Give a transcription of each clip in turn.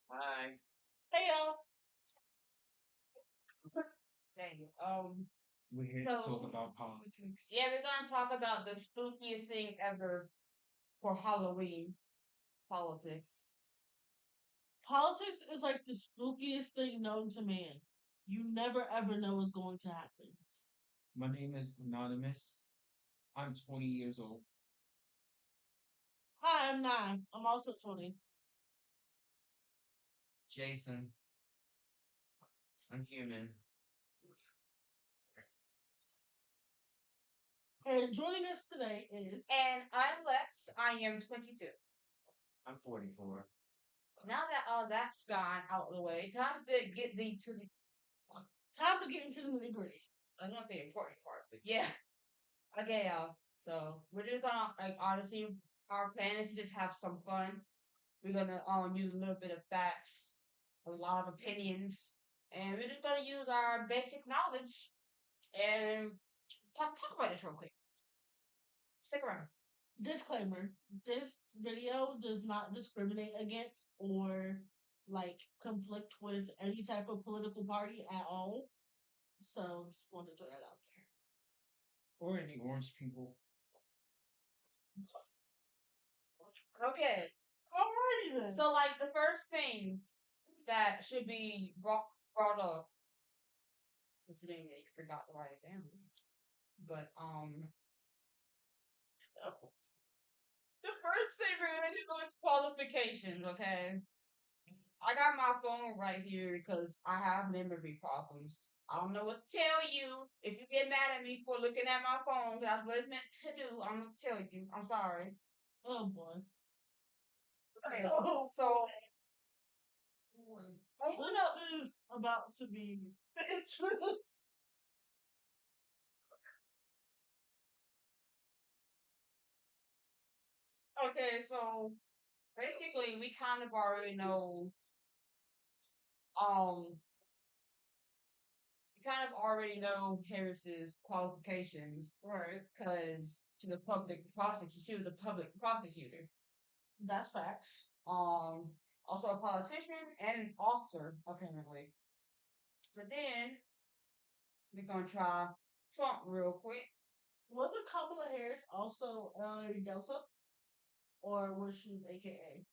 Hi. Hey y'all. Hey, we're here to talk So about politics. yeah, we're gonna talk about the spookiest thing ever for Halloween. Politics. Politics is like the spookiest thing known to man. You never ever know what's going to happen. My name is Anonymous. I'm 20 years old. Hi, I'm 9. I'm also 20. Jason, I'm human. And joining us today is And I'm Lex. I am 22. I'm 44. Now that all that's gone out of the way, time to get into the nitty gritty. I was gonna say important part, but yeah. Okay, y'all. So we're just gonna like honestly, our plan is to just have some fun. We're gonna use a little bit of facts, a lot of opinions, and we're just gonna use our basic knowledge and talk about this real quick. Stick around. Disclaimer: this video does not discriminate against or like conflict with any type of political party at all. So just wanted to throw that out Or any orange people. there. Okay. Alrighty then. So like the first thing that should be brought up, considering that you forgot to write it down. But the first thing we're gonna do is qualifications, okay? I got my phone right here because I have memory problems. I don't know what to tell you. If you get mad at me for looking at my phone, 'cause that's what it's meant to do, I'm gonna tell you. I'm sorry. Oh boy. Okay, so this is about to be interesting. Okay, so basically we kind of already know um you kind of already know Harris's qualifications, right? Because she's a public prosecutor. She was a public prosecutor. That's facts. Also a politician and an author, apparently. So then we're gonna try Trump real quick. Wasn't Kamala Harris also Delta, or was she AKA?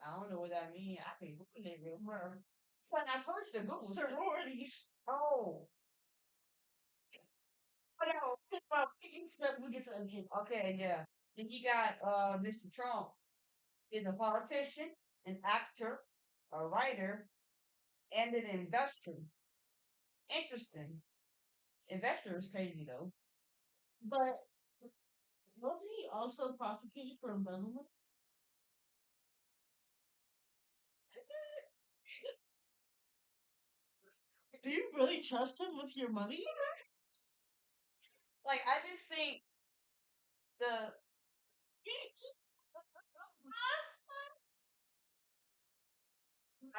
I don't know what that means. I can Google it real quick. Son, I told you to Google sororities. Oh. Whatever. Well, we get to the end. Okay, yeah. Then you got Mr. Trump is a politician, an actor, a writer, and an investor. Interesting. Investor is crazy though. But wasn't he also prosecuted for embezzlement? Do you really trust him with your money? Like, I just think the.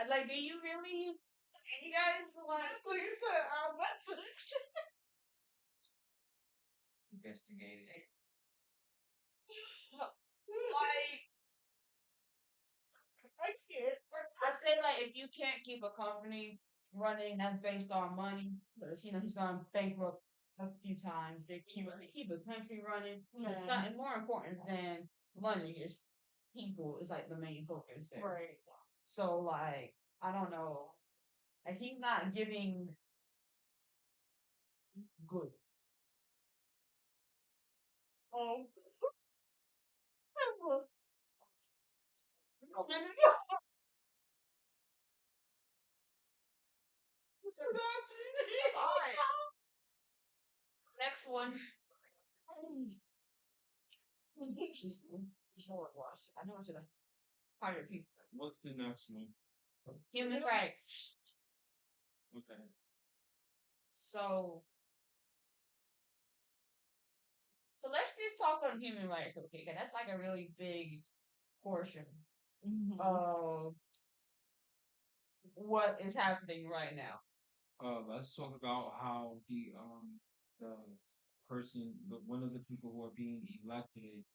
Like, do you really? You guys want to squeeze our message? Investigated. Like, I can't. I say like if you can't keep a company running that's based on money, because he's gone bankrupt a few times. They can really keep a country running. It's something more important than money is people is like the main focus there. Right. So like I don't know. Like he's not giving good. Oh. Alright. Next one. Wash. I know I should have hired people. What's the next one? Human rights. Okay. So, so let's just talk on human rights, okay? 'Cause that's like a really big portion of what is happening right now. Let's talk about how the person, one of the people who are being elected,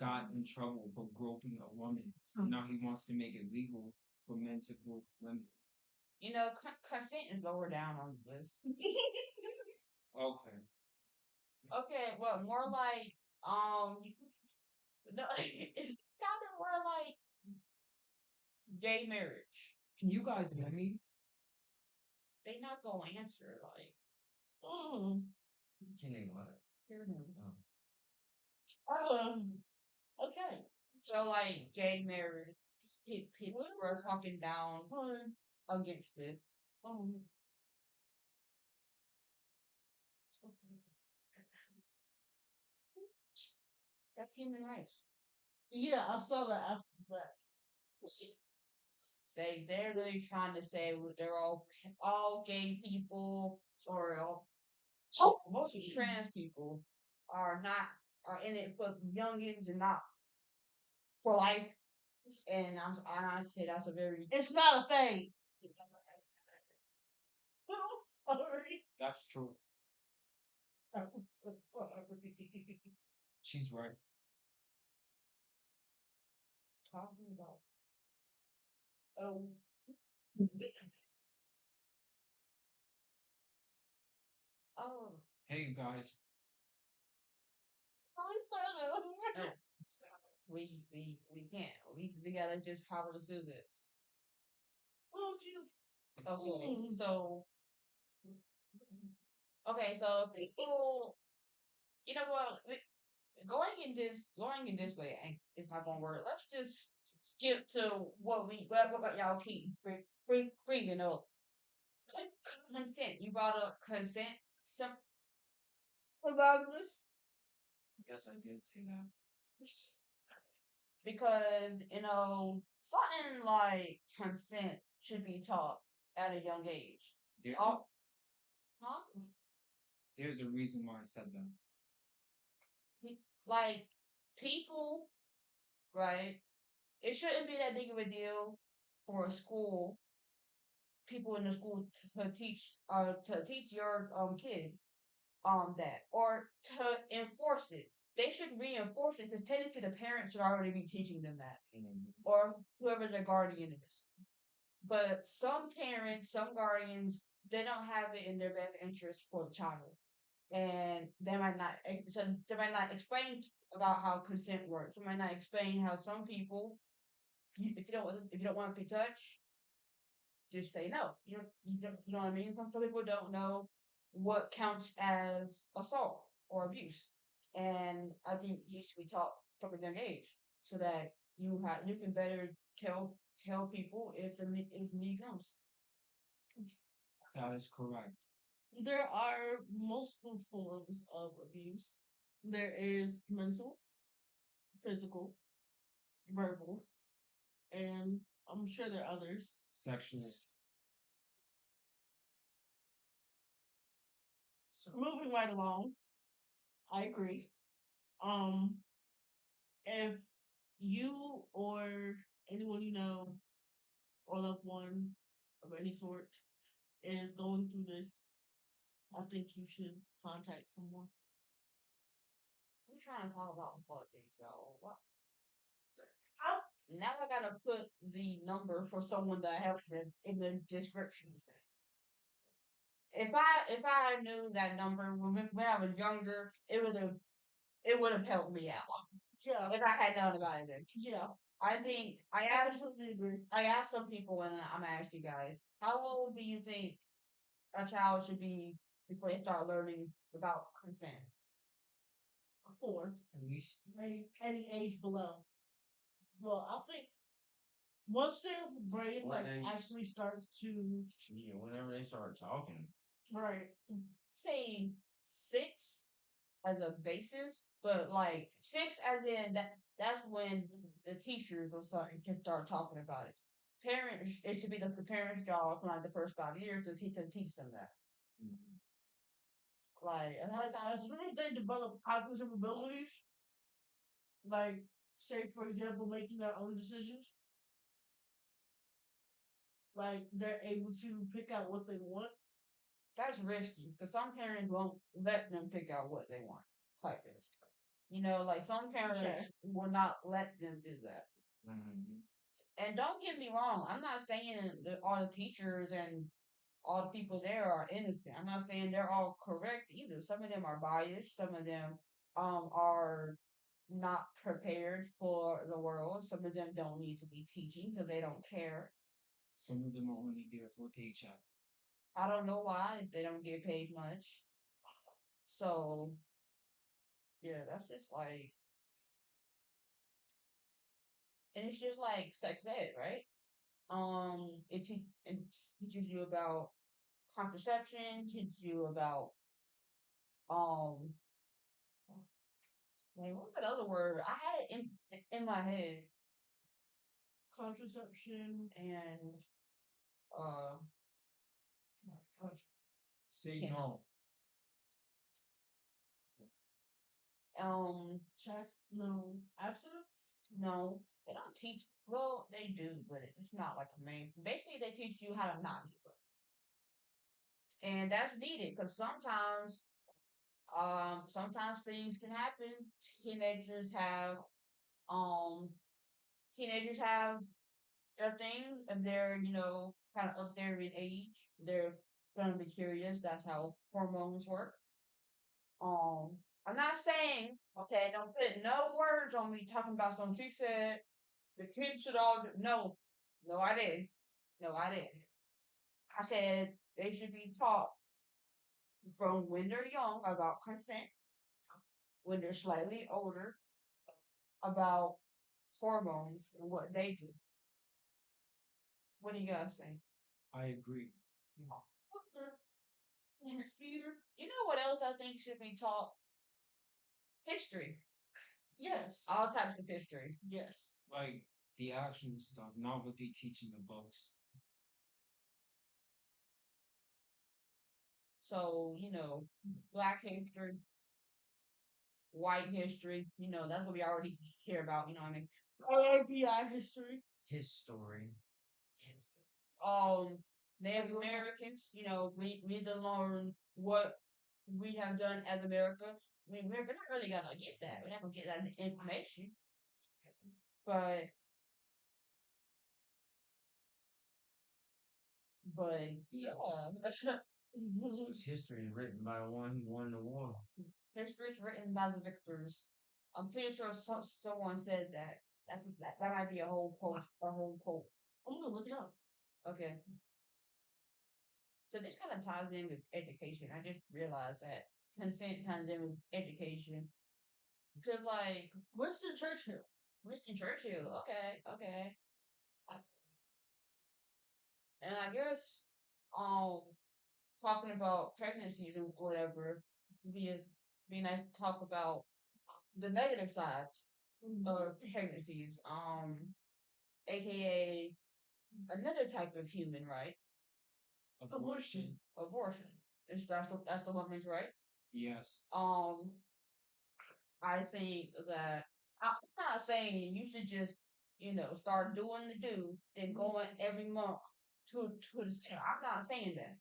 got in trouble for groping a woman. Now he wants to make it legal for men to grope women. You know, consent is lower down on the list. Okay. Okay, well, more like no, it sounded more like gay marriage. Can you guys hear me? They not gonna answer like, mm, Can they what? hear him. Okay. So like gay marriage, people were talking down against it. That's human rights. Yeah, I saw that after that. They're really trying to say they're all gay people or mostly trans people are not are in it for youngins and not for life. And I say that's a very it's not a phase. I'm sorry. That's true. I'm so sorry. She's right. Talking about oh oh Hey guys. no. We can't. We gotta just power through this. Oh jeez. Okay, so people, you know what? Going in this way it's not gonna work. Let's just skip to what y'all keep bringing up. Consent. You brought up consent. Some about this Yes, I did say that. because something like consent should be taught at a young age. There's Oh, huh? there's a reason why I said that. Like people, right? It shouldn't be that big of a deal for a school, people in the school to teach your kid that or to enforce it. They should reinforce it because technically the parents should already be teaching them that or whoever their guardian is. But some parents, some guardians, they don't have it in their best interest for the child, and they might not explain about how consent works. They might not explain how some people, if you don't want to be touched, just say no. You know what I mean. Some people don't know what counts as assault or abuse, and I think he should be taught from a young age so that you can better tell people if the need comes. That is correct. There are multiple forms of abuse. There is mental, physical, verbal, and I'm sure there are others. Sexual. So moving right along, I agree. Um, if you or anyone you know or loved one of any sort is going through this, I think you should contact someone. We're trying to talk about politics, y'all. Wow. Now I gotta put the number for someone that I have in the description. If I knew that number when I was younger, it would have helped me out. Yeah. If I had known about it then. Yeah. I think I asked some people and I'm gonna ask you guys, how old do you think a child should be before they start learning about consent? 4. At least Any age below. Well, I think once their brain actually starts to yeah, whenever they start talking. right, say 6 as a basis, but like 6 as in that's when the teachers or something can start talking about it. Parents, it should be the parents' job for like the first 5 years to teach them that. Mm-hmm. Like as soon as they develop cognitive abilities, like say for example making their own decisions, like they're able to pick out what they want. That's risky because some parents won't let them pick out what they want. It's like this. Like some parents will not let them do that. Mhm. And don't get me wrong, I'm not saying that all the teachers and all the people there are innocent. I'm not saying they're all correct either. Some of them are biased. Some of them are not prepared for the world. Some of them don't need to be teaching because they don't care. Some of them are only there for a paycheck. I don't know why they don't get paid much. So yeah, that's just like, and it's just like sex ed, right? It teaches you about contraception, teaches you about um, wait, what was that other word? I had it in my head. Contraception and uh, Say can't no. chest, no, abstinence, no. They don't teach. Well, they do, but it's not like a main. Basically, they teach you how to not do it, and that's needed because sometimes things can happen. Teenagers have um teenagers have their thing, and they're kind of up there in age. They're gonna be curious. That's how hormones work. Um, I'm not saying, okay, don't put no words on me talking about something. She said the kids should all do. No, no, I didn't. No, I didn't. I said they should be taught from when they're young about consent, when they're slightly older about hormones and what they do. What do you guys think? I agree. You know what else I think should be taught? History. Yes. All types of history. Yes. Like the actual stuff, not what they teach in the books. So, black history, white history, that's what we already hear about, you know what I mean? RBI history. His story. Um, Native Americans, we need to learn what we have done as America. I mean, we're not really gonna get that. We're not gonna get that information. But yeah. So it's history written by one who won the war. History is written by the victors. I'm pretty sure someone said that. That might be a whole quote. A whole quote. I'm gonna look it up. Okay. So this kind of ties in with education. I just realized that consent ties in with education. Because like Winston Churchill. Winston Churchill. Okay. Okay. And I guess um talking about pregnancies and whatever, be nice to talk about the negative side of pregnancies, aka another type of human right. Abortion. Abortion. That's the woman's right. Yes. I think that I'm not saying you should just start doing the do, then going every month to the center. I'm not saying that.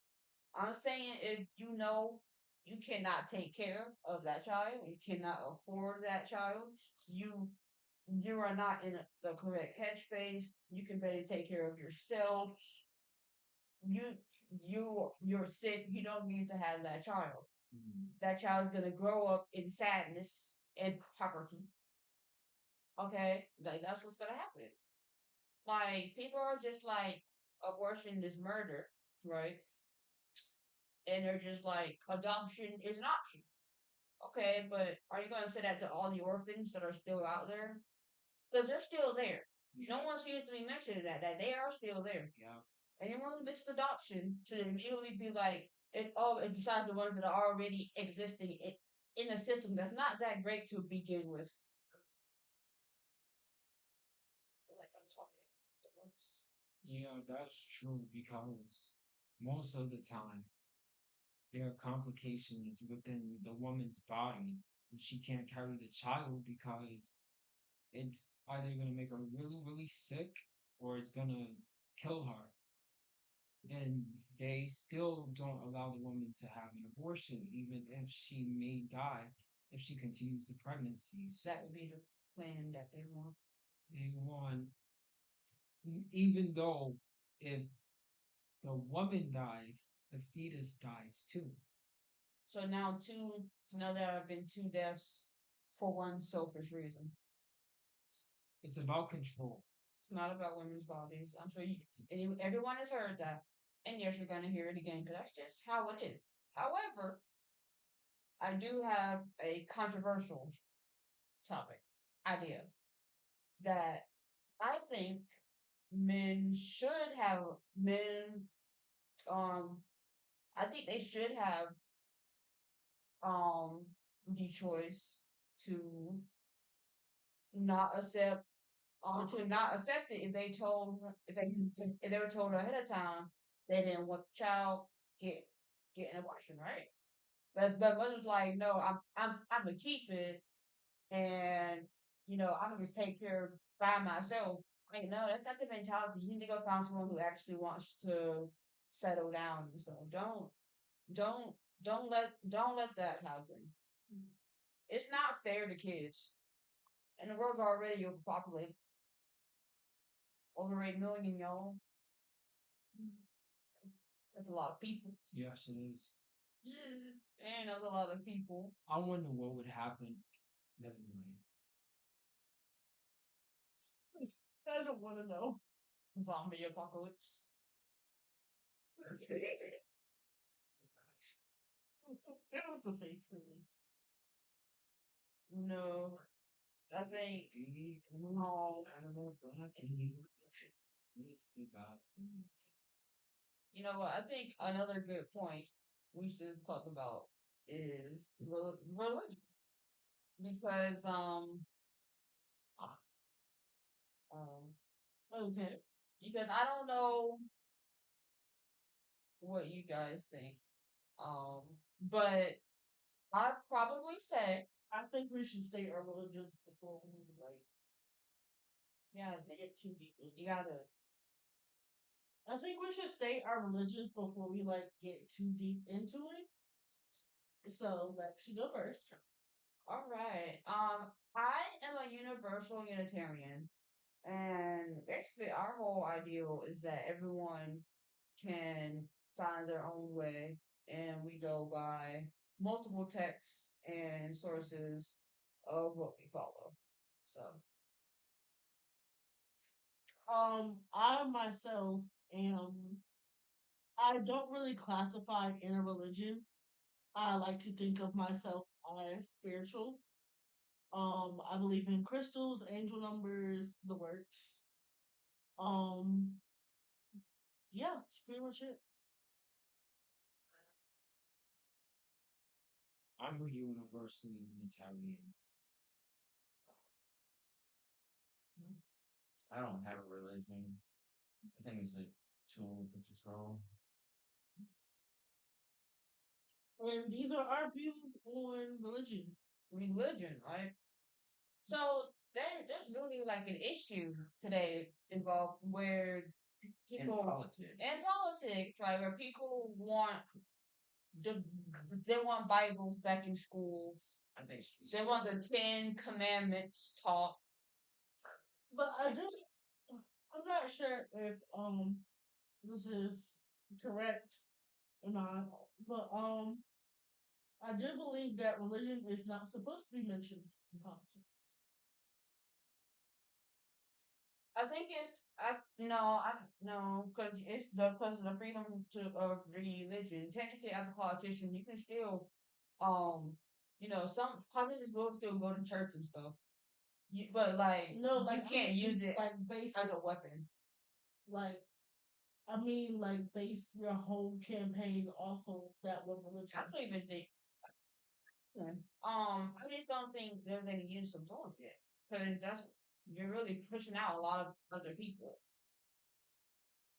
I'm saying if you know you cannot take care of that child, you cannot afford that child, you you are not in the correct headspace. You can better take care of yourself. You you're sick. You don't need to have that child. That child's gonna grow up in sadness and poverty. Okay, like that's what's gonna happen. Like people are just like abortion is murder, right? And they're just like adoption is an option. Okay, but are you going to say that to all the orphans that are still out there? Because they're still there. Yeah. No one seems to be mentioning that they are still there. Yeah. Anyone who mentions adoption should immediately be like, and besides the ones that are already existing in a system that's not that great to begin with. Yeah, that's true because most of the time there are complications within the woman's body and she can't carry the child because it's either going to make her really, really sick or it's going to kill her. And they still don't allow the woman to have an abortion, even if she may die. if she continues the pregnancies. That would be the plan that they want. They want, even though if the woman dies, the fetus dies too. So now now there have been two deaths for one selfish reason. It's about control. It's not about women's bodies. I'm sure everyone has heard that. And yes, you're going to hear it again because that's just how it is. However, I do have a controversial topic idea that I think men should have men um I think they should have um the choice to not accept to not accept it if they were told ahead of time they didn't want the child get get an abortion, right? But mother's like, no, I'm gonna keep it, and I'm gonna just take care of by myself. Like, no, that's not the mentality. You need to go find someone who actually wants to settle down. So don't don't let that happen. It's not fair to kids, and the world's already overpopulated, over 8 million, y'all. That's a lot of people. Yes, it is. And that's a lot of people. I wonder what would happen. Never mind. I don't want to know. Zombie apocalypse. It was the face for me. No, I think no. You know what? I think another good point we should talk about is religion because um okay, because I don't know what you guys think but I'd probably say I think we should state our religions before we like yeah get too deep. You gotta. I think we should state our religions before we like get too deep into it. So let you go first. All right. I am a universal Unitarian, and basically our whole ideal is that everyone can find their own way, and we go by multiple texts and sources of what we follow. So, I myself am. I don't really classify in a religion. I like to think of myself as spiritual. I believe in crystals, angel numbers, the works. Um, yeah, that's pretty much it. I'm a universal Unitarian. I don't have a religion. I think it's a tool for control. And these are our views on religion. Religion, right? So there's really like an issue today involved where In people politics. and politics, like where people want the they want Bibles back in schools. I think They want the 10 Commandments taught. But I'm not sure if this is correct or not. But I do believe that religion is not supposed to be mentioned in politics. I think it's I no because it's because of the freedom to of religion. Technically, as a politician, you can still some politicians will still go to church and stuff. But like no, like you can't use it like as a weapon. Like I mean, like base your whole campaign off of that one religion. I don't even think. I just don't think they're going to use some tools yet because that's you're really pushing out a lot of other people.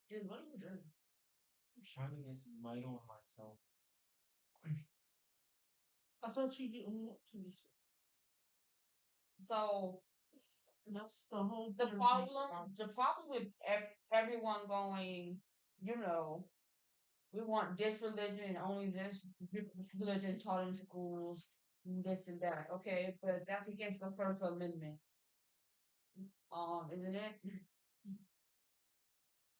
Dude, what are you doing? I'm trying to get some light on myself. I thought you didn't want to. So that's the whole. The problem with everyone going, you know, we want this religion and only this religion taught in schools. this and that. Okay, but that's against the First Amendment. Isn't it?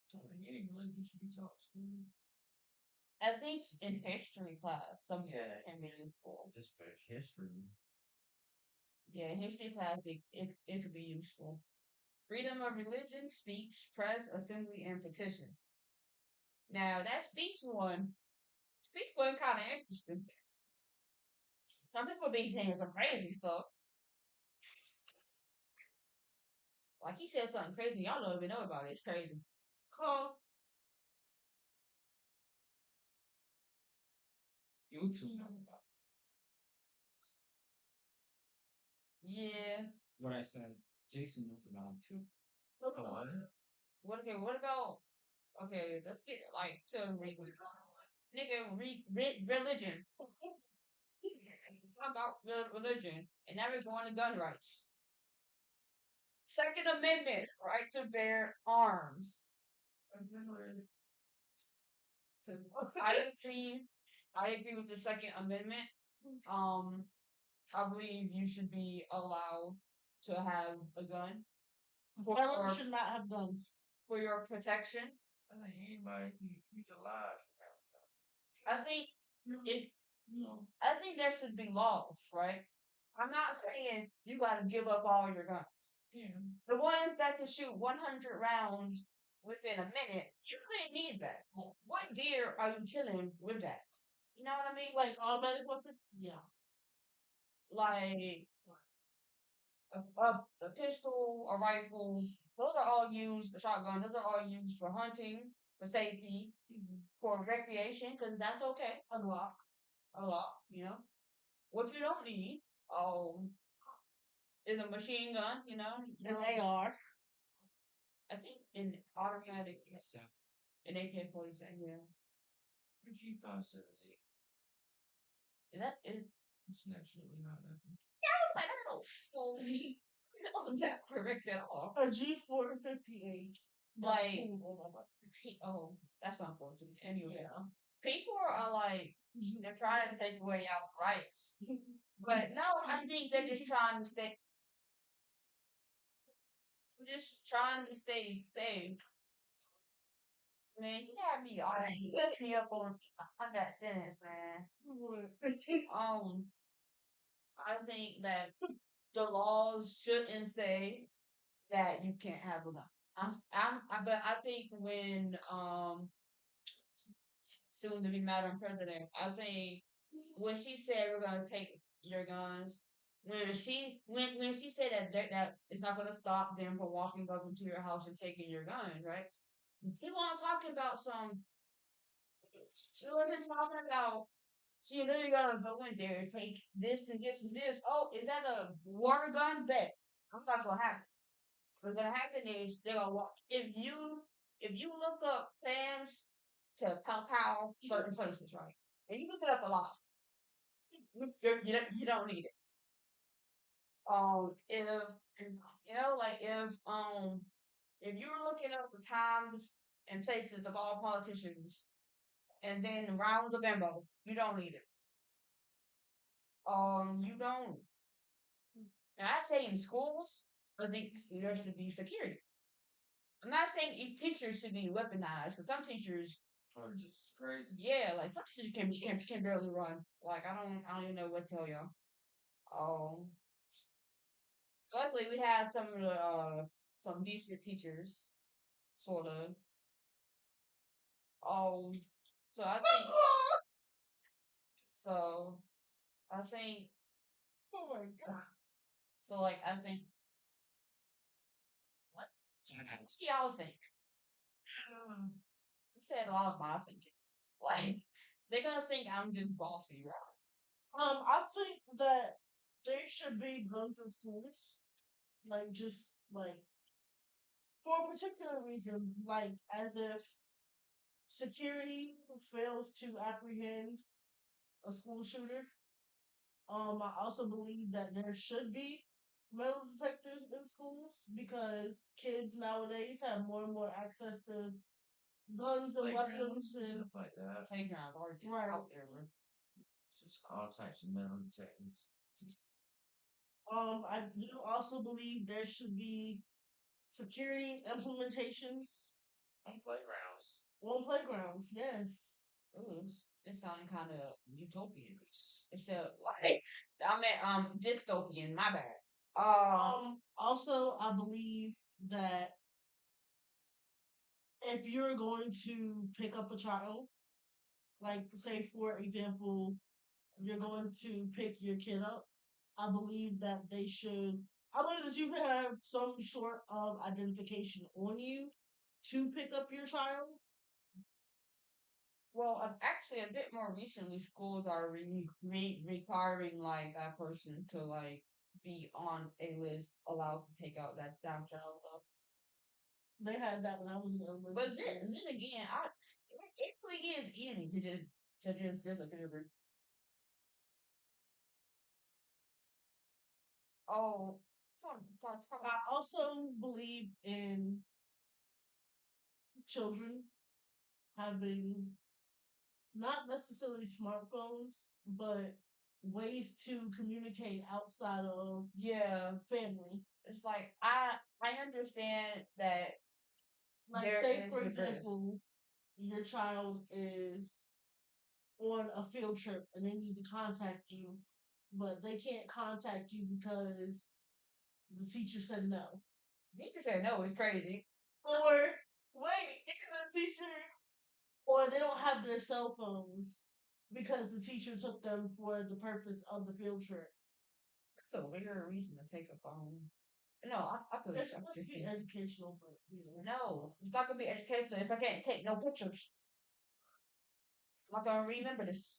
So any religion should be taught in school. I think in history class, some Yeah. can be useful. Just for history. Yeah, in history class, it could be useful. Freedom of religion, speech, press, assembly, and petition. Now that speech one kind of interesting. Some people be saying some crazy stuff. Like he said something crazy, y'all don't even know about it. It's crazy. Cool. YouTube know about Yeah. what I said. Jason knows about it too. Oh, what? What about? Okay, let's get like to religion. Talk about religion, and now we're going to gun rights. Second Amendment, right to bear arms. I agree. I agree with the Second Amendment. Um, I believe you should be allowed to have a gun Everyone should not have guns. for your protection. I think anybody who's alive. I think if I think there should be laws, right? I'm not saying you got to give up all your guns. Yeah. The ones that can shoot 100 rounds within a minute, you may need that. What deer are you killing with that? You know what I mean? Like automatic weapons? Yeah. Like a pistol, a rifle, those are all used, a shotgun, those are all used for hunting, for safety, for recreation, because that's okay. A lot, you know. What you don't need, is a machine gun, you know. An AR. I think in automatic, So an AK-47, yeah. G570. Is It's absolutely not nothing. I don't know. So, not that correct at all. A G458. Like, oh, that's unfortunate. Anyway, Yeah. people are like, they're trying to take away our rights. But no, I think they're just trying to stay, just trying to stay safe. Man, you had me all you messed me up on that sentence, man. Um, I think that the laws shouldn't say that you can't have a gun. But I think when soon to be Madam President, I think when she said we're gonna take your guns, when she said that it's not gonna stop them from walking up into your house and taking your gun, right? See what I'm talking about? She wasn't talking about. She literally gonna go in there and take this and this and this. Oh, is that a water gun? Bet. I'm not gonna happen. What's gonna happen is they're gonna walk. If you look up fans to pow pow certain places, right? And you look it up a lot, you don't need it. If if you're looking up the times and places of all politicians, and then rounds of ammo, you don't need it. You don't. And I say in schools, I think there should be security. I'm not saying each teacher should be weaponized, because some teachers, Or just crazy. yeah, like some teachers can barely run. Like I don't even know what to tell y'all. Um, luckily we have some decent teachers, sort of. Um, so I think so. I think Oh my god. so. Like I think what? What do y'all think? I said a lot of my thinking. Like they're gonna think I'm just bossy, right? I think that there should be guns in schools. Like just like for a particular reason, like as if security fails to apprehend a school shooter. I also believe that there should be metal detectors in schools because kids nowadays have more and more access to guns and weapons Playgrounds and and stuff like that. Playgrounds are just Right. out there, bro. all types of mental detectives. I do also believe there should be security implementations On playgrounds. on playgrounds. Yes. Ooh, it sounded kind of utopian. Instead, like I meant dystopian. My bad. Also, I believe that if you're going to pick up a child, like say for example, you're going to pick your kid up, I believe that they should. I believe that you should have some sort of identification on you to pick up your child. Well, actually, a bit more recently, schools are requiring like that person to like be on a list allowed to take out that damn child. They had that when I was in But elementary then, school. then again, it really is easy to just disappear. Oh, talk I also believe in children having not necessarily smartphones, but ways to communicate outside of yeah. family. It's like I understand that Like, there say is for a risk. example, your child is on a field trip and they need to contact you, but they can't contact you because the teacher said no. Teacher said no, it's crazy. Or wait, the teacher, or they don't have their cell phones because the teacher took them for the purpose of the field trip. That's a weird reason to take a phone. No, I feel It's you. supposed to be educational, but No, it's not gonna be educational if I can't take no pictures. I'm not gonna remember this.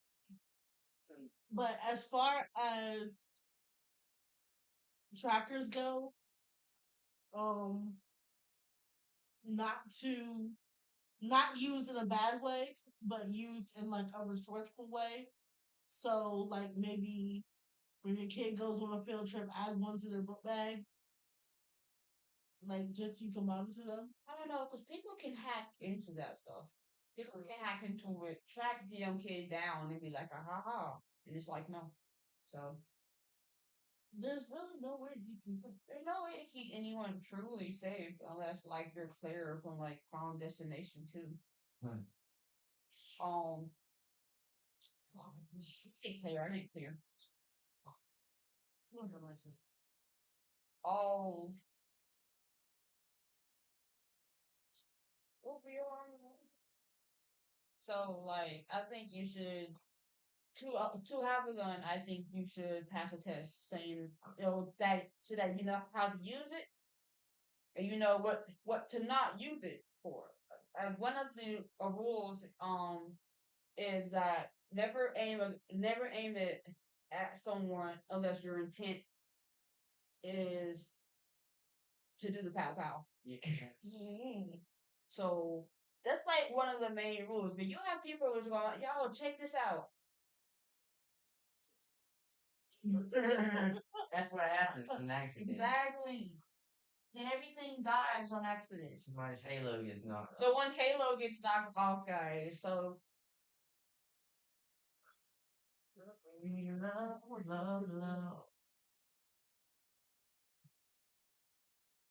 But as far as trackers go, um, not to not used in a bad way, but used in like a resourceful way. So like maybe when your kid goes on a field trip, add one to their book bag. Like just you can monitor them. I don't know, because people can hack into that stuff. People can hack into it, track the young kid down, and be like, ah ha ha. And it's like, no. So, There's really no way you can say. there's no way to keep anyone truly safe unless, like, you're clear from, like, prom destination too. Right. Um, say clear, I didn't clear. What am I saying? Oh, opioid. So, like, I think you should to have a gun. I think you should pass a test saying that so that you know how to use it and you know what to not use it for. And one of the rules is that never aim it at someone unless your intent is to do the pow pow. Yeah. So that's like one of the main rules. But you have people who's going, yo, check this out. That's what happens. An accident. Exactly. Then everything dies on accident. Somebody's halo gets knocked So off. once Halo gets knocked off, guys, so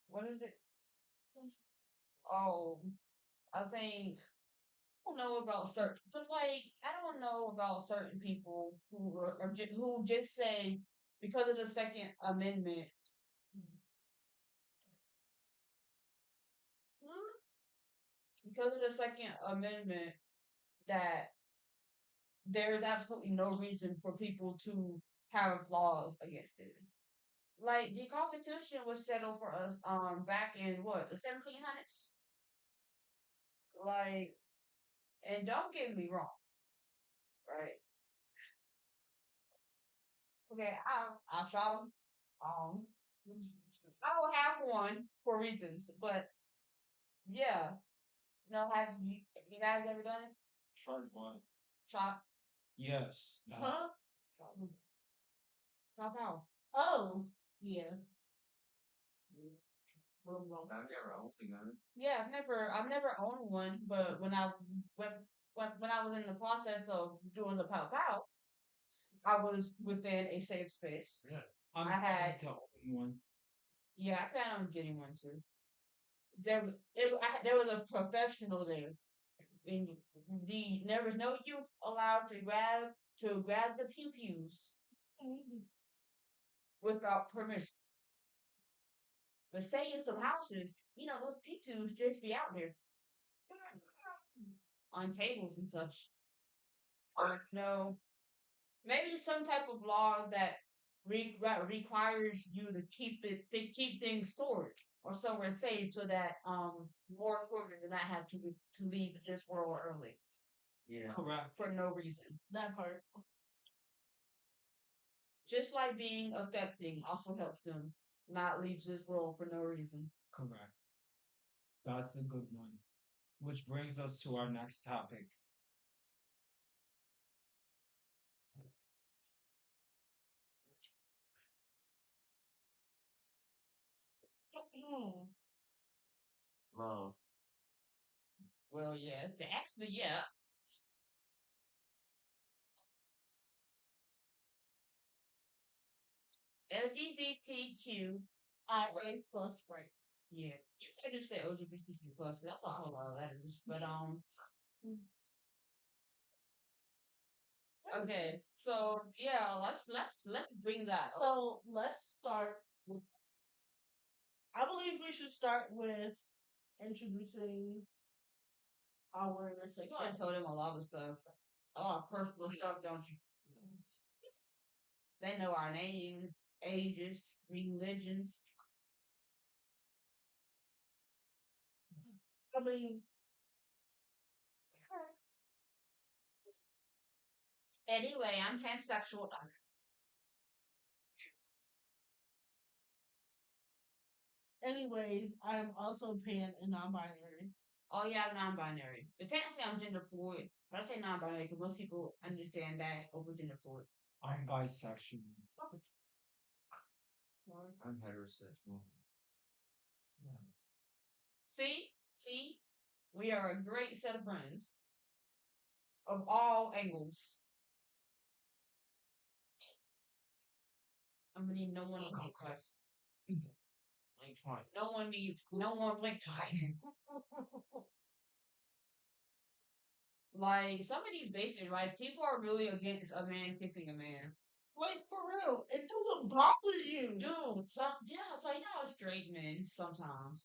what is it? Oh, I think I don't know about certain, just like I don't know about certain people who just say because of the Second Amendment, because of the Second Amendment, that there's absolutely no reason for people to have laws against it. Like the Constitution was settled for us back in what, the 1700s? Like, and don't get me wrong, right? Okay, I shot him. I don't have one for reasons, but yeah. No, have you guys ever done it? Short one. Shot, Yes. Huh? shot, shot how? Oh, yeah. I've never owned a gun. Yeah, I've never owned one, but when I was in the process of doing the pow pow, I was within a safe space. Yeah. I'm I planning had, to own one. yeah, I plan on getting one too. There was a professional there, and there was no youth allowed to grab the pew pews without permission. But say in some houses, those pew pews just be out there on tables and such. Or no, maybe some type of law that that requires you to keep things stored or somewhere safe so that more children do not have to leave this world early Yeah. Correct. for no reason. That part. Just like being accepting also helps them not leave this world for no reason. Correct. That's a good one. Which brings us to our next topic. Love. Well, yeah, actually, yeah. LGBTQ. IA plus rights. Yeah, you said you said LGBTQ plus, but that's a whole lot of letters. But okay, so yeah, let's bring that up. So let's start with. I believe we should start with introducing our You gotta tell them a lot of stuff, a lot of personal stuff, don't you? They know our names, ages, religions. I mean, Anyway, I'm pansexual. anyways, I'm also pan and non-binary. Oh yeah, I'm non-binary. But technically, I'm gender fluid. But I say non-binary because most people understand that over gender fluid. I'm bisexual. I'm heterosexual. See, we are a great set of friends of all angles. I mean, no one us. Like twice. No one blinked twice. Like some of these basic, like people are really against a man kissing a man. Like for real, it doesn't bother you. Dude, it's like straight men sometimes.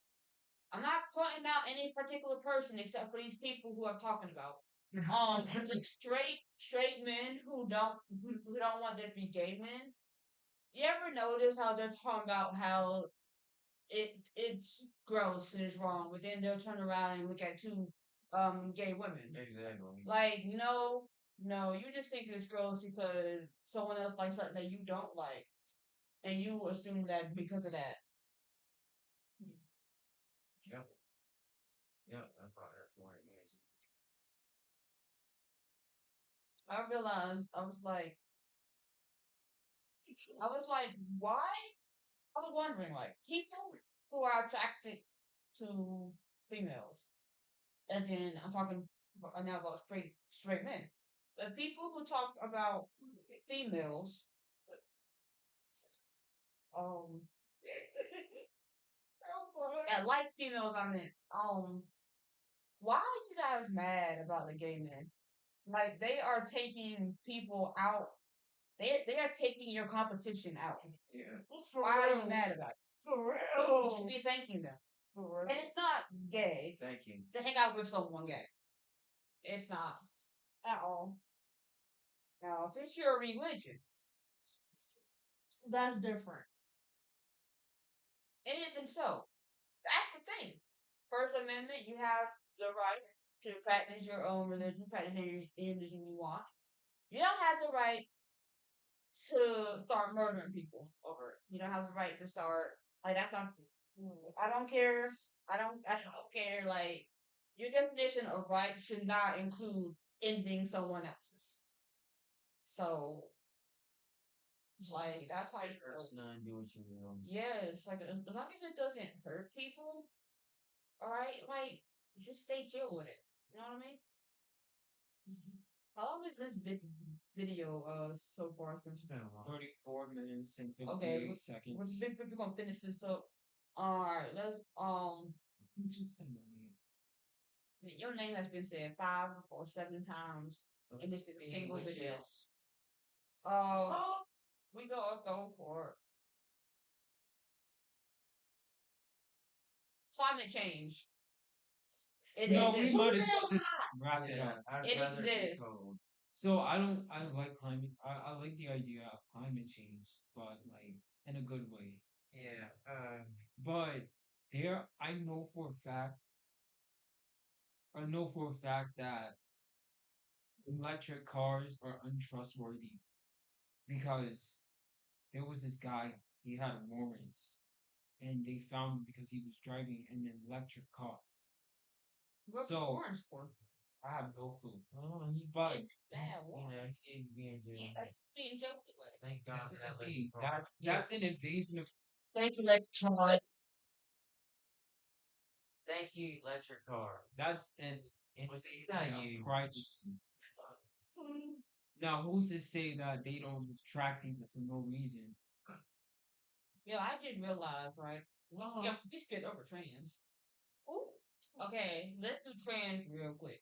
I'm not pointing out any particular person except for these people who I'm talking about. The straight men who don't want there to be gay men. You ever notice how they're talking about how it's gross and it's wrong, but then they'll turn around and look at two gay women. Exactly. Like, no, you just think it's gross because someone else likes something that you don't like, and you assume that because of that. Yep. Yep. That's why it is. I realized I was like, why? I was wondering, like, people who are attracted to females, as in I'm talking now about straight men, but people who talk about females, um, that like females, I mean, why are you guys mad about the gay men? Like they are taking people out. They are taking your competition out. Yeah. For Why are you real. mad about it? For You should real. be thanking them. For real. And it's not gay Thank you. to hang out with someone gay. It's not at all. Now, if it's your religion, That's different. and even so, that's the thing. First Amendment, you have the right to practice your own religion, practice any religion you want. You don't have the right to start murdering people over it. You don't have the right to start like that's not. I don't care. I don't care. Like your definition of right should not include ending someone else's. So like that's how you feel. Personal, do what you will. Yes, like as long as it doesn't hurt people, all right. Like just stay chill with it. You know what I mean? How long is this video so far since. It's been a while. 34 minutes and Okay, 58 we're, seconds. we're gonna finish this up. All right, let's Just a minute. your name has been said 5 or 7 times So in let's this see single which video. is Uh, we go for climate change. It No, we exists. might as well just wrap it yeah, up. I'd It rather be exists. cold. So I don't. I like climate. I like the idea of climate change, but like in a good way. Yeah, But there, I know for a fact that electric cars are untrustworthy because there was this guy. He had a warrants, and they found him because he was driving an electric car. What's So orange for? I have no clue. he, But It's bad you one. know, he'd be in jail. Yeah, being joking with. Thank God this for is that a electric thing. car. That's an invasion of. Thank you, Electron. Thank you, electric car. That's an What's this invasion guy of use? privacy. Now, who's to say that they don't just track people for no reason? Yeah, I just realized, right? We skipped over trans. Ooh. Okay, let's do trans real quick.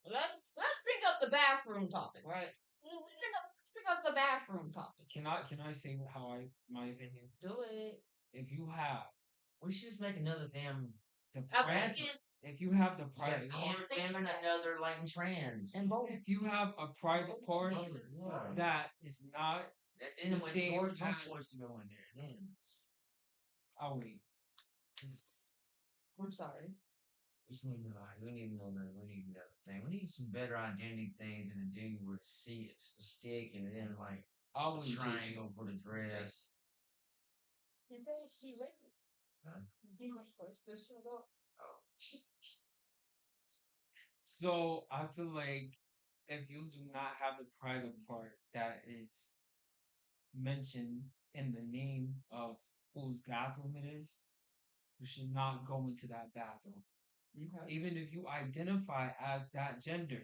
Let's bring up the bathroom topic, right? Let's bring up the bathroom topic. Can I say how I my opinion? Do it. If you have We should just make another damn. the I'm private, thinking if you have the Yeah, private men, part, women, another like trans. and both. if you have a private part Yeah. that is not, Then the when same George, no as- choice to go in there. Then. I'll wait. I'm sorry. We need another thing. We need some better identity things than to do where it's the stick and then like I'll a wait, Jason. triangle for the dress. You say he ready? Huh? He was first to show up. Oh. So I feel like if you do not have the private part that is mentioned in the name of whose bathroom it is, you should not go into that bathroom. Okay. Even if you identify as that gender,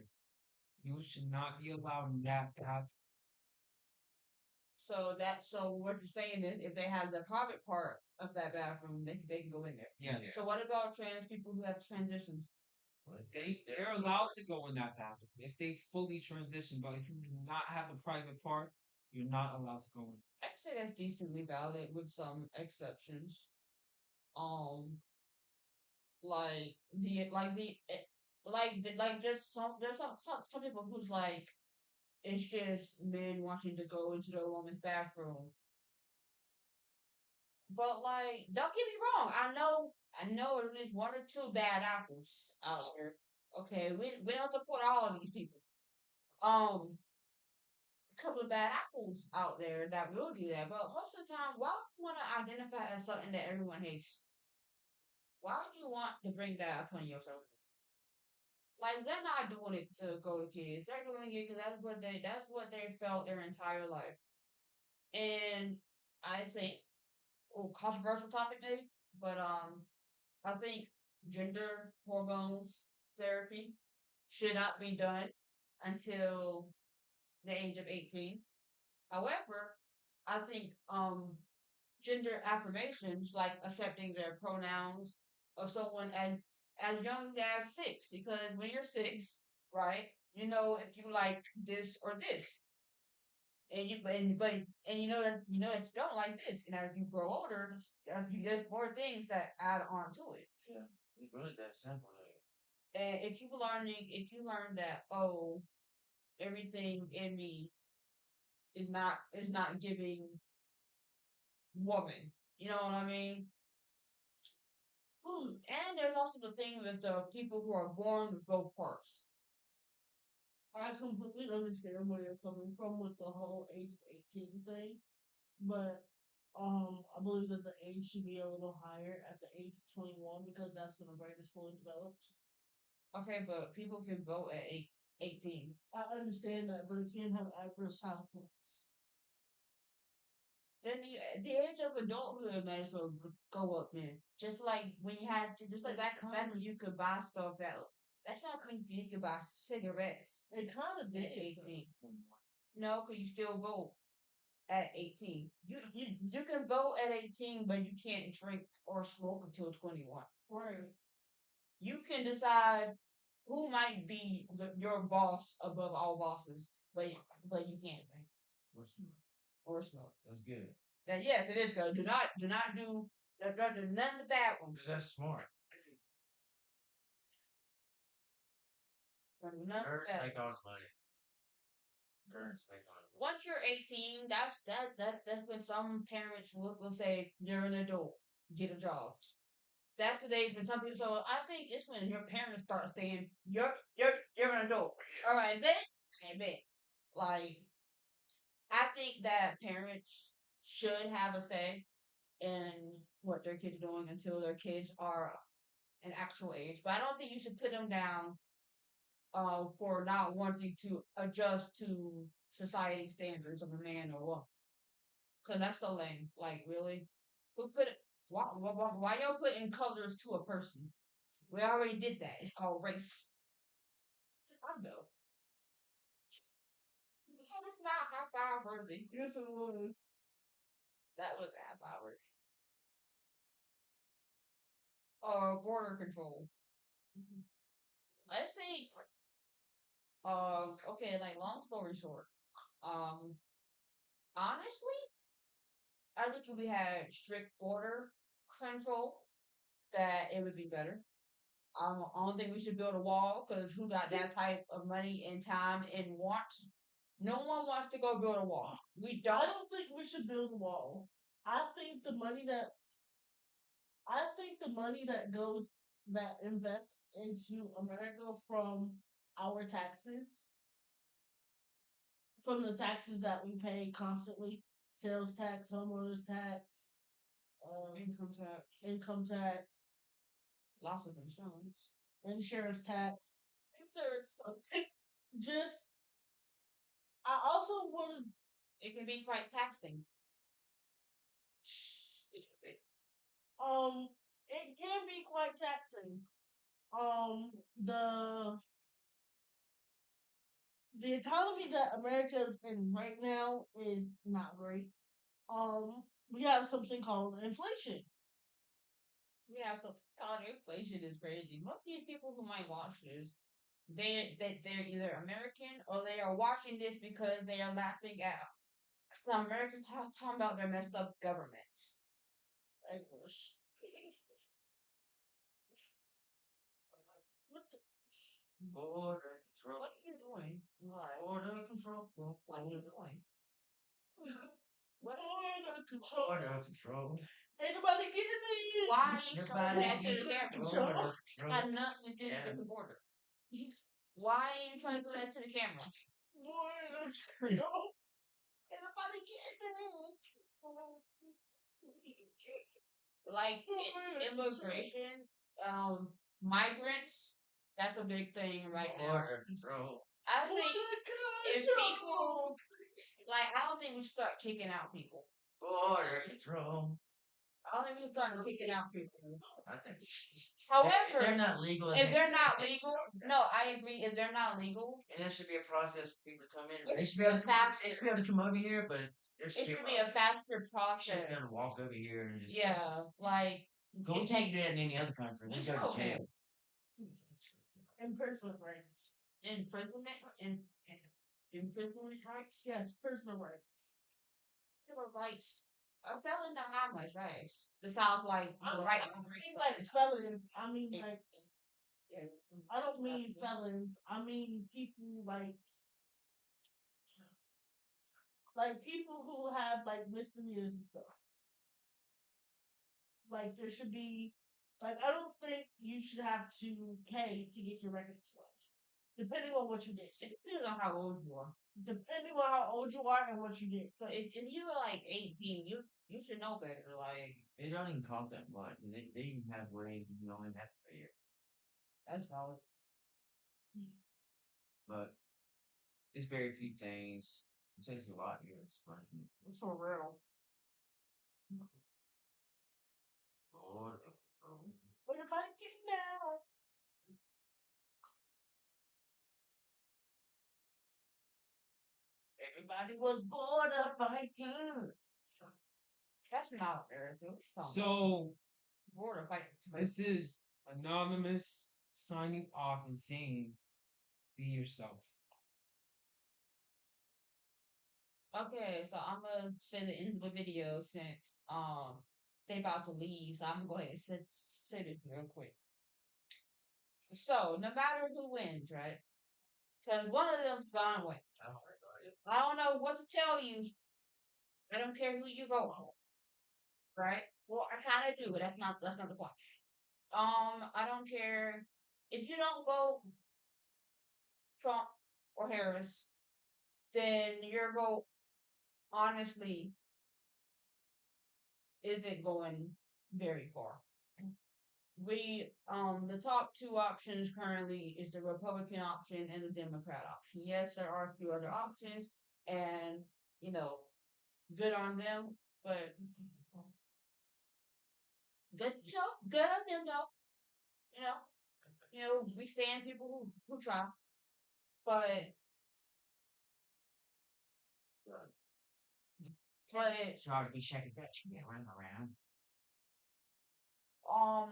you should not be allowed in that bathroom. So what you're saying is if they have the private part of that bathroom, they can go in there. Yes. So what about trans people who have transitions? They're allowed to go in that bathroom if they fully transition, but if you do not have the private part, you're not allowed to go in. I say that's decently valid with some exceptions. Um, like there's some people who's like it's just men wanting to go into the woman's bathroom. But like, don't get me wrong. I know at least one or two bad apples out there. Okay, we don't support all of these people. Um, a couple of bad apples out there that will do that. But most of the time, why would you want to identify as something that everyone hates? Why would you want to bring that upon yourself? Like they're not doing it to go to kids. They're doing it because that's what they felt their entire life. And I think, oh, controversial topic maybe, but I think gender hormones therapy should not be done until the age of 18. However, I think gender affirmations like accepting their pronouns of someone as young as 6, because when you're 6, right, you know if you like this or this, and you know that you don't like this, and as you grow older, there's more things that add on to it. Yeah, it's really that simple. And if you learn that, oh, everything in me is not giving woman, you know what I mean? And there's also the thing with the people who are born with both parts. I completely understand where you're coming from with the whole age of 18 thing, but I believe that the age should be a little higher at the age of 21 because that's when the brain is fully developed. Okay, but people can vote at 18. I understand that, but it can have adverse side effects. Then the age of adulthood might as well go up then. Just like when you had to, just like back when you could buy stuff that's not when you could buy cigarettes. It kind of did. 18. No, because you still vote at 18. You can vote at 18, but you can't drink or smoke until 21. Right. You can decide who might be your boss above all bosses, but you can't drink What's or smoke. that's good. Then yes, it is good. Do not do none of the bad ones. Because that's smart. None of the Birds bad make all the money. Birds make all the money. Once you're 18, that's when some parents will say you're an adult, get a job. That's the age when some people. So I think it's when your parents start saying you're an adult. All right, then I bet. Like I think that parents should have a say in what their kids are doing until their kids are an actual age. But I don't think you should put them down for not wanting to adjust to society standards of a man or woman. Cause that's so lame. Like really, who put it? Why y'all putting colors to a person? We already did that. It's called race. I know. It's not half hour worthy. Yes, it was. That was half hour. Border control. Let's see. Okay, like long story short. Um, honestly, I think if we had strict border control, that it would be better. I don't think we should build a wall because who got that type of money and time and wants? No one wants to go build a wall. We I don't. don't think we should build a wall. I think the money that goes that invests into America our taxes, from the taxes that we pay constantly, sales tax, homeowners tax, Income tax, income tax, lots of insurance. insurance tax. Insurance. Just, I also want It can be quite taxing. to, it can be quite taxing. The the economy that America is in right now is not great. We have something called inflation. We have some college inflation is crazy. Most of these people who might watch this, they're either American or they are watching this because they are laughing at some Americans talking about their messed up government. English. What the, Border control. What are you doing? What? Border control. What are you doing? What? border control. Border control. Ain't nobody getting it. Why are you showing Everybody that to the get camera? control. border control. Got nothing to do with the border. Why are you trying to do that to the camera? Border control. Ain't nobody getting it. Like immigration, migrants. That's a big thing right now. Border control. I think Border if control. people like, I don't think we should start kicking out people. Border control. I don't think we should start kicking out people. I think However, they're not legal. if they're not legal, no, I agree. If they're not legal, and there should be a process for people to come in. It They should should be able be to come. faster. They should be able to come over here, but there it should be a faster Should process. be able to walk over here and just. Yeah, like But we can't do that in any other country. We go to Okay. jail. Imprisonment rights. imprisonment imprisonment rights. Yes, personal rights. Civil rights. A felon don't have much rights. The South, like, right. I don't mean like felons. I mean like Yeah. I don't mean felons. I mean people like people who have like misdemeanors and stuff. Like there should be like I don't think you should have to pay to get your record expunged. Depending on what you did. It depends on how old you are. Depending on how old you are and what you did. So if you were like 18, you should know better. Like It don't even cost that much. They even have ways you don't even have to pay it. that's valid. But there's very few things. It takes a lot here. It's fun. It's for real. Border control. But if I get now, If Everybody was bored of fighting. That's not America. What's talking about? So Bored of fighting. this is anonymous signing off and saying, "Be yourself." Okay, so I'm gonna send it in the video since they about to leave, so I'm gonna go ahead and send it real quick. So no matter who wins, right? Because one of them's gonna win. I don't know what to tell you. I don't care who you vote for, right? Well, I kind of do, but that's not the point. I don't care if you don't vote Trump or Harris, then your vote honestly isn't going very far. The top two options currently is the Republican option and the Democrat option. Yes, there are a few other options, and you know, good on them, but good on them though. You know, we stand people who try, but but Sorry to be second best. Yeah, run around. um,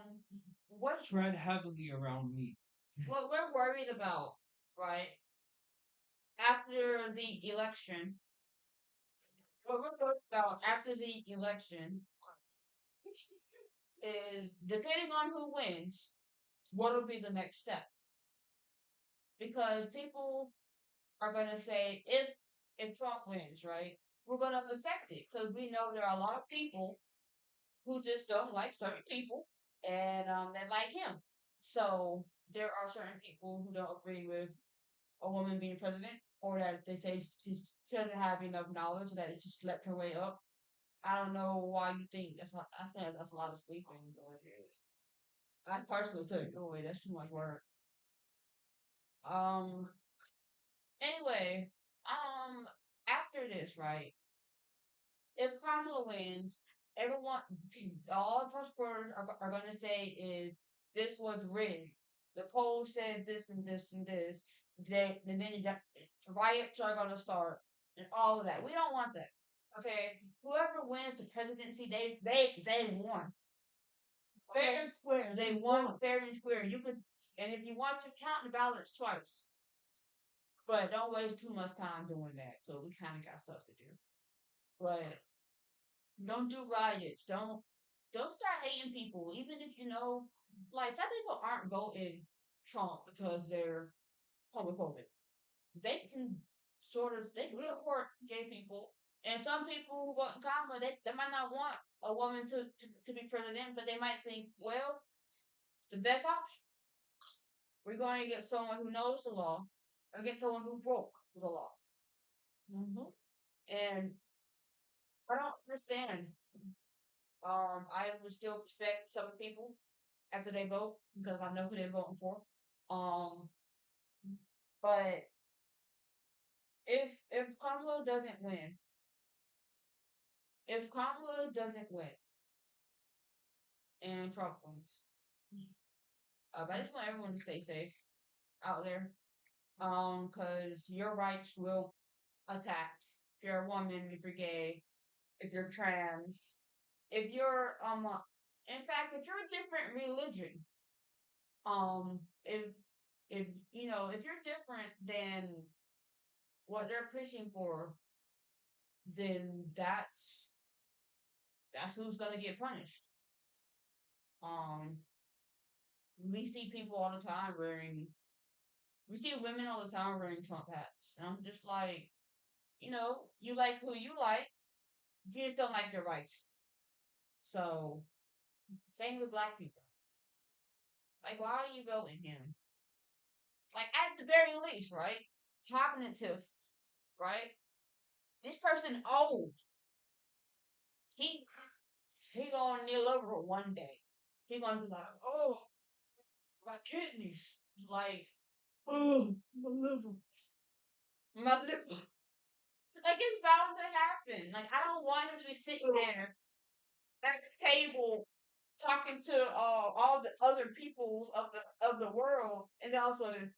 what Tread heavily around me. what we're worried about, right? After the election, what we're worried about after the election is depending on who wins, what will be the next step? Because people are gonna say if Trump wins, right, we're gonna accept it because we know there are a lot of people who just don't like certain people and they like him. So there are certain people who don't agree with a woman being president, or that they say she doesn't have enough knowledge that she slept her way up. I don't know why you think I think that's a lot of sleeping. I personally couldn't do it. That's too much work. Um. Anyway, after this, right? If Kamala wins, everyone, all Trump supporters are going to say is this was rigged. The polls said this and this and this. And then riots are going to start and all of that. We don't want that. Okay, whoever wins the presidency, they won. Fair and square. They won fair and square. You could, and if you want to count the ballots twice, but don't waste too much time doing that. So we kind of got stuff to do. But don't do riots. Don't start hating people. Even if you know, like some people aren't voting Trump because they're homophobic. They can they can support gay people. And some people who vote in Kamala, they might not want a woman to be president, but they might think, well, the best option. We're going to get someone who knows the law or get someone who broke the law. And I don't understand. I would still respect some people after they vote because I know who they're voting for. Um, but if Kamala doesn't win, if Kamala doesn't win and Trump wins, I just want everyone to stay safe out there. Because your rights will attacked. If you're a woman, if you're gay, if you're trans, if you're in fact, if you're a different religion, if if you're different than what they're pushing for, then that's who's gonna get punished. Um, we see people all the time we see women all the time wearing Trump hats, and I'm just like, you like who you like, you just don't like your rights. So same with black people. Like, why are you voting him? Like, at the very least, right? Cognitive, right? This person old. He he gonna kneel over one day. He gonna be like, oh, my kidneys, like, oh, my liver, my liver. Like it's bound to happen. Like I don't want him to be sitting there at the table talking to all the other peoples of the world, and all of a sudden,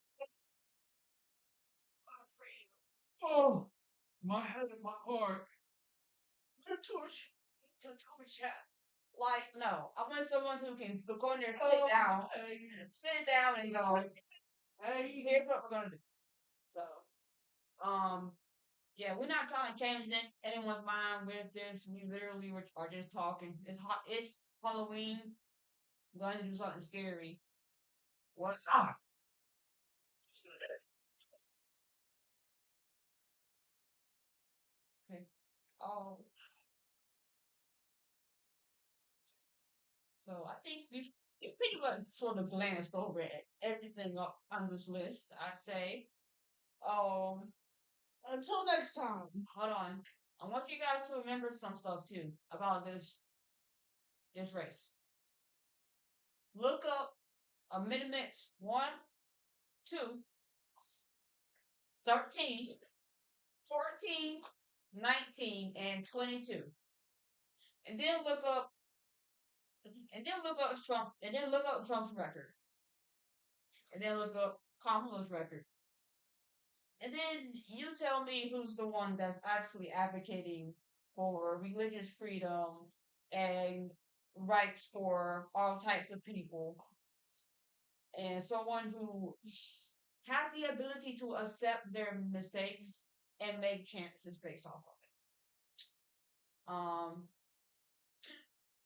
oh. my head and my heart. The torch. To torch chat. Like, no. I want someone who can go in there, sit down, and go, hey, here's what we're gonna do. So, yeah, we're not trying to change anyone's mind with this. We literally are just talking. It's hot. It's Halloween. We're going to do something scary. What's up? Okay. Um. So I think we pretty much sort of glanced over everything up on this list. I'd say. Um. Until next time. Hold on. I want you guys to remember some stuff too about this race. Look up a minimix 1, 2, 13, 14, 19, and 22. And then look up Trump's record. And then look up Kamala's record. And then you tell me who's the one that's actually advocating for religious freedom and rights for all types of people, and someone who has the ability to accept their mistakes and make chances based off of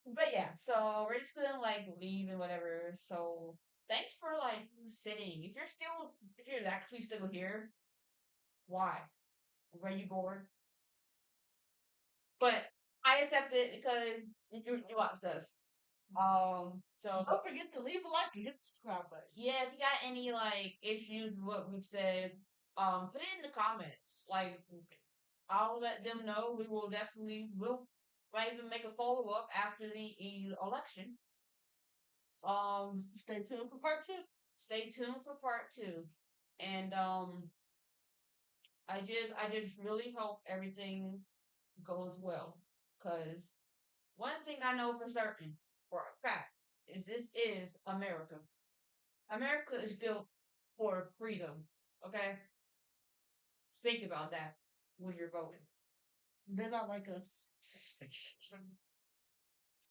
it. But yeah, so we're just gonna like leave and whatever. So thanks for like sitting. If you're actually still here, why? Were you bored? But I accept it because you watched us. So Don't forget to leave a like and hit the subscribe button. yeah, if you got any like issues with what we've said, put it in the comments. Like I'll let them know. We will definitely will might even make a follow up after the election. Stay tuned for part 2. Stay tuned for part 2. And I just really hope everything goes well. Cause one thing I know for certain, for a fact, is this is America. America is built for freedom. Okay? Think about that when you're voting. They're not like us.